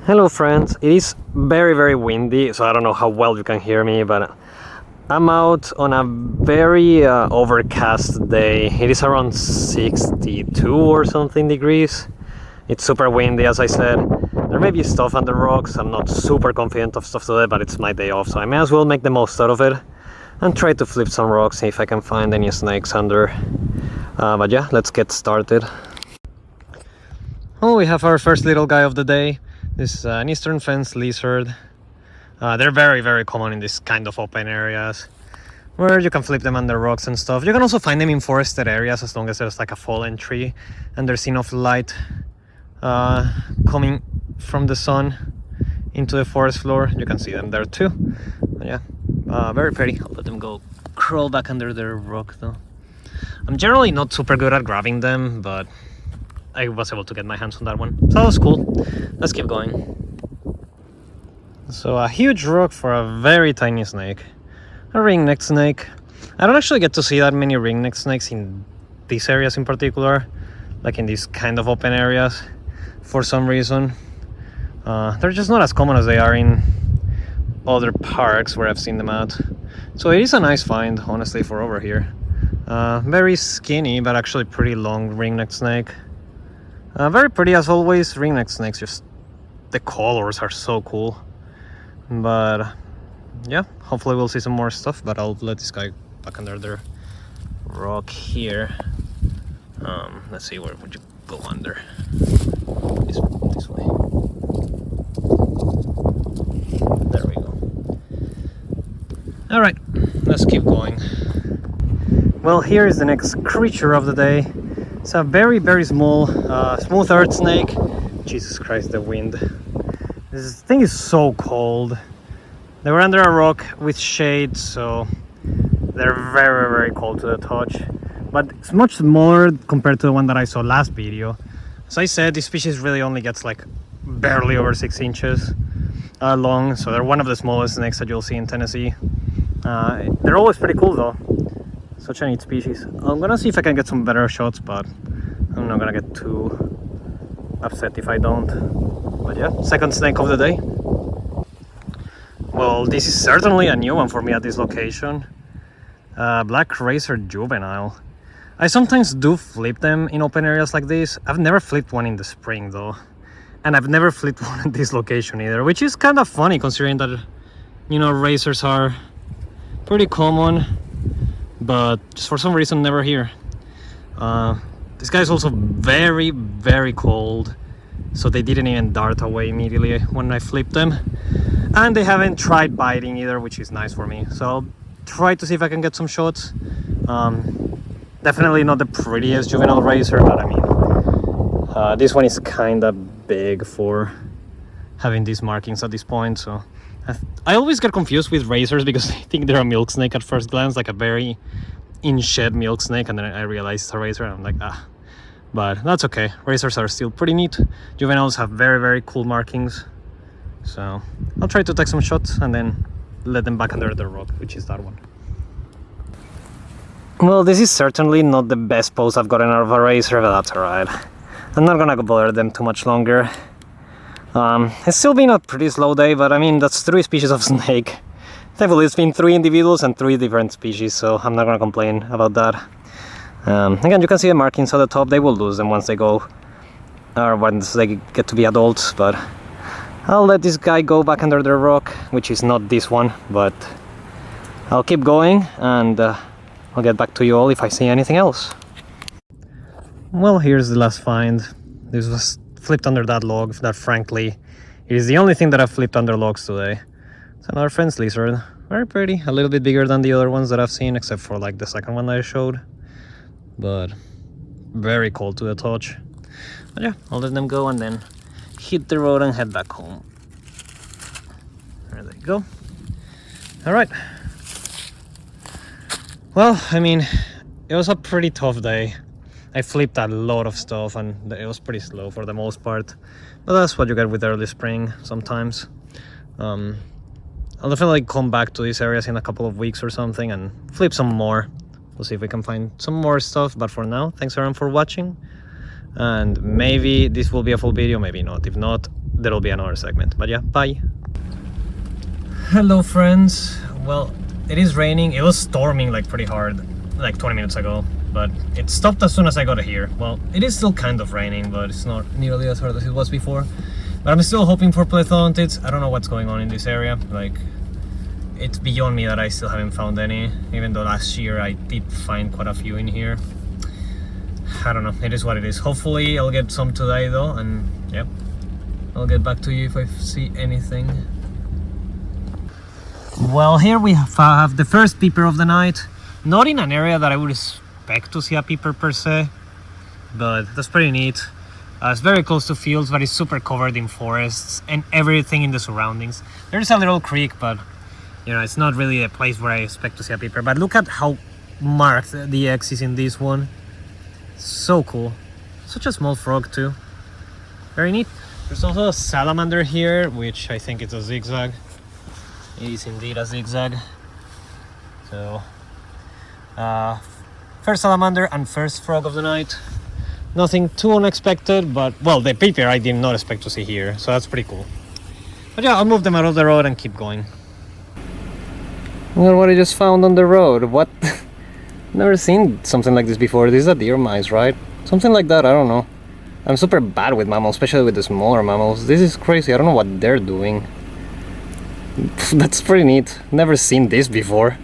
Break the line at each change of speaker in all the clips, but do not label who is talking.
Hello friends, it is very windy, so I don't know how well you can hear me, but I'm out on a very overcast day. It is around 62 or something degrees. It's super windy, as I said. There may be stuff on the rocks. I'm not super confident of stuff today, but it's my day off, so I may as well make the most out of it and try to flip some rocks, see if I can find any snakes under. But yeah, let's get started. Oh, we have our first little guy of the day. This is an eastern fence lizard. They're very common in this kind of open areas where you can flip them under rocks and stuff. You can also find them in forested areas as long as there's like a fallen tree and there's enough light coming from the sun into the forest floor. You can see them there too. But yeah, very pretty. I'll let them go crawl back under the rock though. I'm generally not super good at grabbing them, but I was able to get my hands on that one, so that was cool. Let's keep going. So a huge rock for a very tiny snake, a ringneck snake. I don't actually get to see that many ringneck snakes in these areas in particular, like in these kind of open areas for some reason. They're just not as common as they are in other parks where I've seen them at. So it is a nice find, honestly, for over here. Very skinny but actually pretty long ringneck snake. Very pretty as always. Ringneck snakes, just the colors are so cool. But yeah, hopefully we'll see some more stuff, but I'll let this guy back under the rock here. Let's see, where would you go under? This way. There we go. Alright, let's keep going. Well, here is the next creature of the day. It's a very small smooth earth snake. Jesus Christ, the wind. This thing is so cold. They were under a rock with shade, so they're very cold to the touch. But it's much more compared to the one that I saw last video. As I said, this species really only gets like barely over 6 inches long, so they're one of the smallest snakes that you'll see in Tennessee. They're always pretty cool though. Such a neat species. I'm gonna see if I can get some better shots, but I'm not gonna get too upset if I don't. But yeah, second snake of the day. Well, this is certainly a new one for me at this location. Black Racer Juvenile. I sometimes do flip them in open areas like this. I've never flipped one in the spring though. And I've never flipped one at this location either, which is kind of funny considering that, you know, racers are pretty common, but just for some reason never here. This guy is also very cold, so they didn't even dart away immediately when I flipped them, and they haven't tried biting either, which is nice for me. So I'll try to see if I can get some shots. Definitely not the prettiest juvenile racer, but I mean, this one is kind of big for having these markings at this point. So I always get confused with racers because I think they're a milk snake at first glance, like a very in-shed milk snake, and then I realize it's a racer and I'm like, ah. But that's okay. Racers are still pretty neat. Juveniles have very cool markings. So I'll try to take some shots and then let them back under the rock, which is that one. Well, this is certainly not the best pose I've gotten out of a racer, but that's alright. I'm not gonna bother them too much longer. It's still been a pretty slow day, but I mean, that's 3 species of snake. Thankfully, it's been 3 individuals and 3 different species, so I'm not gonna complain about that. Again, you can see the markings at the top. They will lose them once they go, or once they get to be adults, but I'll let this guy go back under the rock, which is not this one, but I'll keep going, and I'll get back to you all if I see anything else. Well, here's the last find. This was flipped under that log. That, frankly, it is the only thing that I've flipped under logs today. It's another fence lizard. Very pretty. A little bit bigger than the other ones that I've seen, except for like the second one that I showed. But very cold to the touch. But yeah, I'll let them go and then hit the road and head back home. There they go. Alright. Well, I mean, it was a pretty tough day. I flipped a lot of stuff and it was pretty slow for the most part. But that's what you get with early spring sometimes. I'll definitely come back to these areas in a couple of weeks or something and flip some more. We'll see if we can find some more stuff, but for now, thanks everyone for watching. And maybe this will be a full video, maybe not. If not, there'll be another segment. But yeah, bye. Hello friends. Well, it is raining. It was storming like pretty hard like 20 minutes ago, but it stopped as soon as I got here. Well, it is still kind of raining, but it's not nearly as hard as it was before. But I'm still hoping for plethodontids. I don't know what's going on in this area. Like, it's beyond me that I still haven't found any, even though last year I did find quite a few in here. I don't know, it is what it is. Hopefully I'll get some today though, and yep, I'll get back to you if I see anything. Well, here we have the first peeper of the night. Not in an area that I would expect to see a peeper per se, but that's pretty neat. It's very close to fields, but it's super covered in forests and everything in the surroundings. There's a little creek, but you know, it's not really a place where I expect to see a peeper. But look at how marked the X is in this one. So cool. Such a small frog too. Very neat. There's also a salamander here, which I think it's a zigzag. It is indeed a zigzag. So, first salamander and first frog of the night. Nothing too unexpected, but well, the peeper I did not expect to see here, so that's pretty cool. But yeah, I'll move them out of the road and keep going. Well, what I just found on the road, what? Never seen something like this before. This is a deer mice, right? Something like that, I don't know. I'm super bad with mammals, especially with the smaller mammals. This is crazy, I don't know what they're doing. That's pretty neat. Never seen this before.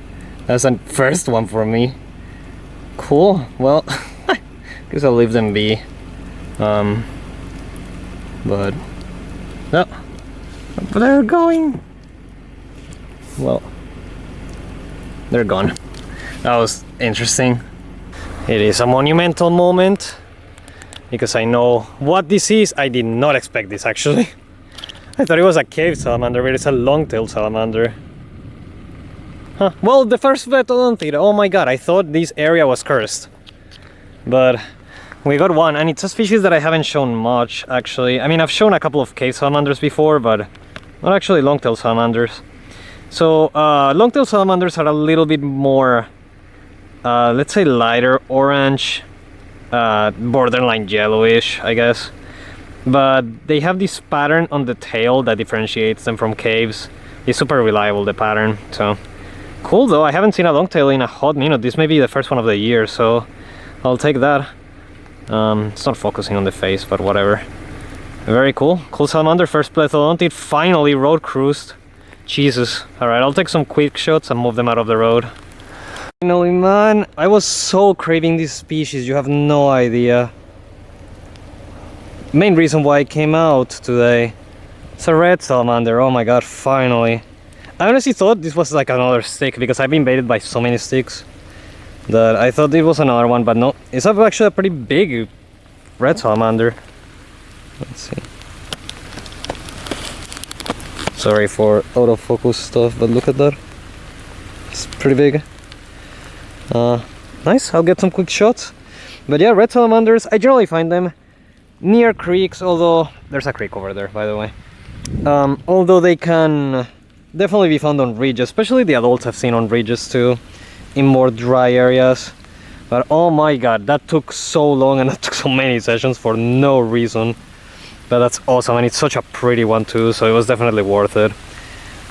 That's a first one for me. Cool, well, guess I'll leave them be. But no, they're going. Well, they're gone. That was interesting. It is a monumental moment because I know what this is. I did not expect this actually. I thought it was a cave salamander, but it's a longtail salamander. Huh. Well, the first plethodontid, oh my god, I thought this area was cursed. But we got one, and it's a species that I haven't shown much actually. I mean, I've shown a couple of cave salamanders before, but not actually longtail salamanders. So, longtail salamanders are a little bit more, let's say lighter orange, borderline yellowish, I guess. But they have this pattern on the tail that differentiates them from caves. It's super reliable, the pattern, so cool though. I haven't seen a longtail in a hot minute. This may be the first one of the year, so I'll take that. It's not focusing on the face, but whatever. Very cool. Cool salamander, first plethodontid, finally road cruised. Jesus. Alright, I'll take some quick shots and move them out of the road. Finally, man, I was so craving this species, you have no idea. Main reason why I came out today. It's a red salamander, oh my god, finally. I honestly thought this was like another stick because I've been baited by so many sticks that I thought it was another one, but no. It's actually a pretty big red salamander. Let's see. Sorry for autofocus stuff, but look at that. It's pretty big. Nice, I'll get some quick shots. But yeah, red salamanders, I generally find them near creeks, although there's a creek over there, by the way. Although they can definitely be found on ridges, especially the adults I've seen on ridges too, in more dry areas. But oh my god, that took so long and that took so many sessions for no reason. But that's awesome, and it's such a pretty one too, so it was definitely worth it.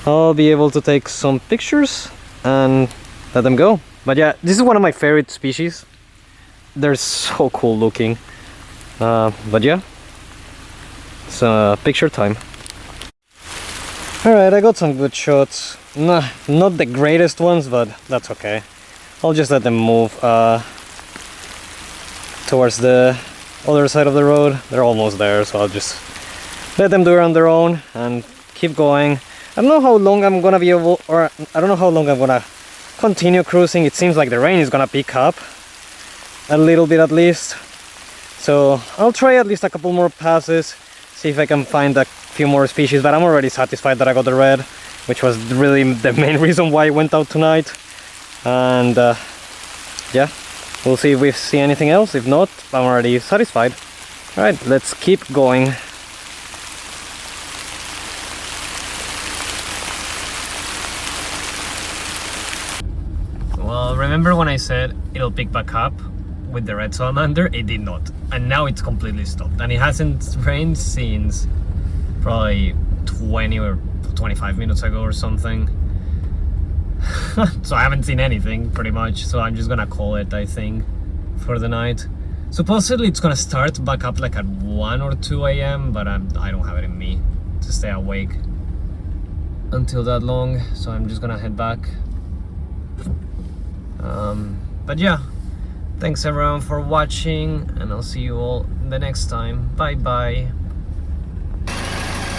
I'll be able to take some pictures and let them go. But yeah, this is one of my favorite species. They're so cool looking. But yeah, it's picture time. Alright, I got some good shots. Nah, not the greatest ones, but that's okay. I'll just let them move towards the other side of the road. They're almost there, so I'll just let them do it on their own and keep going. I don't know how long I'm gonna be able, or I don't know how long I'm gonna continue cruising. It seems like the rain is gonna pick up a little bit at least. So I'll try at least a couple more passes, see if I can find a few more species, but I'm already satisfied that I got the red, which was really the main reason why I went out tonight. And yeah, we'll see if we see anything else. If not, I'm already satisfied. Alright, let's keep going. Well, remember when I said it'll pick back up with the red salamander? It did not, and now it's completely stopped, and it hasn't rained since probably 20 or 25 minutes ago or something. So I haven't seen anything pretty much, so I'm just gonna call it, I think, for the night. Supposedly it's gonna start back up like at 1 or 2 a.m, but I don't have it in me to stay awake until that long, so I'm just gonna head back. But yeah, thanks everyone for watching, and I'll see you all the next time. Bye bye.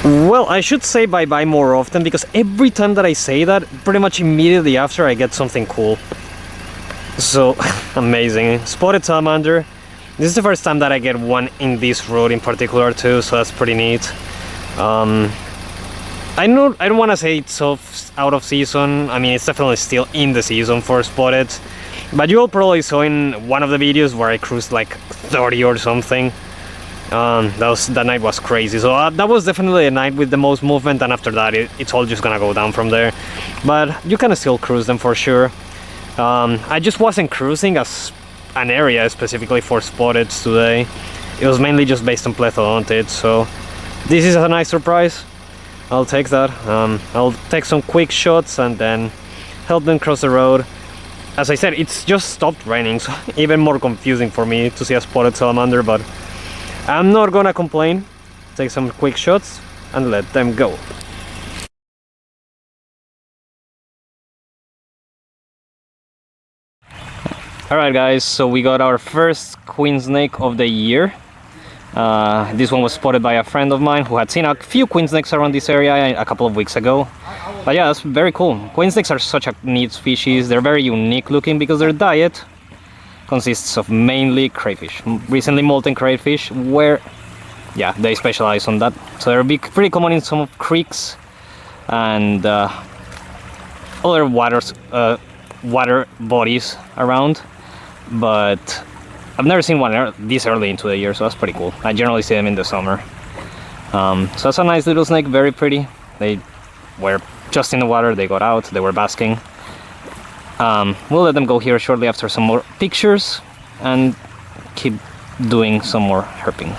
Well, I should say bye bye more often, because every time that I say that, pretty much immediately after I get something cool. So amazing. Spotted salamander. This is the first time that I get one in this road in particular too, so that's pretty neat. I don't want to say it's out of season. I mean, it's definitely still in the season for spotted, but you all probably saw in one of the videos where I cruised like 30 or something. That night was crazy, so that was definitely a night with the most movement, and after that it's all just gonna go down from there. But you can still cruise them for sure. I just wasn't cruising as an area specifically for spotted today. It was mainly just based on plethodontids, so this is a nice surprise. I'll take that. I'll take some quick shots and then help them cross the road. As I said, it's just stopped raining, so even more confusing for me to see a spotted salamander, but I'm not gonna complain. Take some quick shots and let them go. Alright guys, so we got our first Queensnake of the year. This one was spotted by a friend of mine who had seen a few Queensnakes around this area a couple of weeks ago. But yeah, that's very cool. Queensnakes are such a neat species. They're very unique looking because their diet consists of mainly crayfish, recently molten crayfish, where yeah, they specialize on that. So they're pretty common in some creeks and other water bodies around, but I've never seen one this early into the year, so that's pretty cool. I generally see them in the summer. So that's a nice little snake, very pretty. They were just in the water, they got out, they were basking. We'll let them go here shortly after some more pictures and keep doing some more herping.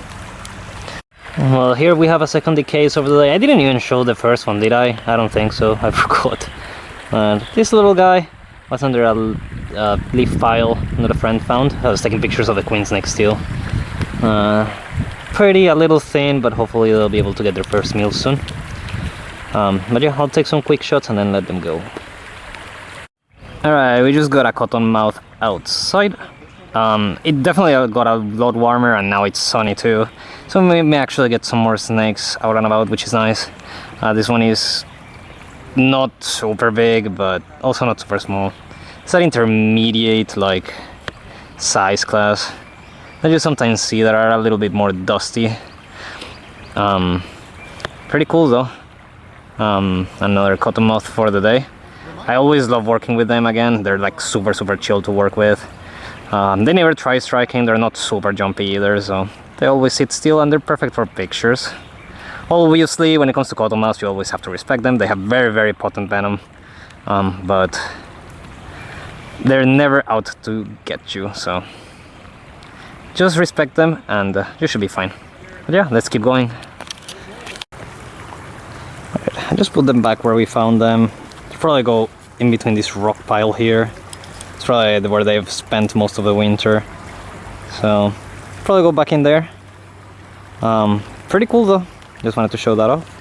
Well, here we have a second case of the day. I didn't even show the first one, did I? I don't think so, I forgot. This little guy was under a leaf pile that a friend found. I was taking pictures of the Queensnake still. Pretty, a little thin, but hopefully they'll be able to get their first meal soon. But yeah, I'll take some quick shots and then let them go. Alright, we just got a cottonmouth outside. It definitely got a lot warmer and now it's sunny too. So we may actually get some more snakes out and about, which is nice. This one is not super big, but also not super small. It's that intermediate like size class that you sometimes see that are a little bit more dusty. Pretty cool though. Another cottonmouth for the day. I always love working with them again. They're like super chill to work with. They never try striking. They're not super jumpy either, so they always sit still and they're perfect for pictures. Obviously, when it comes to cottonmouths, you always have to respect them. They have very potent venom, but they're never out to get you, so just respect them and you should be fine. But yeah, let's keep going. Right, I just put them back where we found them. Probably go in between this rock pile here. It's probably where they've spent most of the winter, so probably go back in there. Pretty cool though. Just wanted to show that off.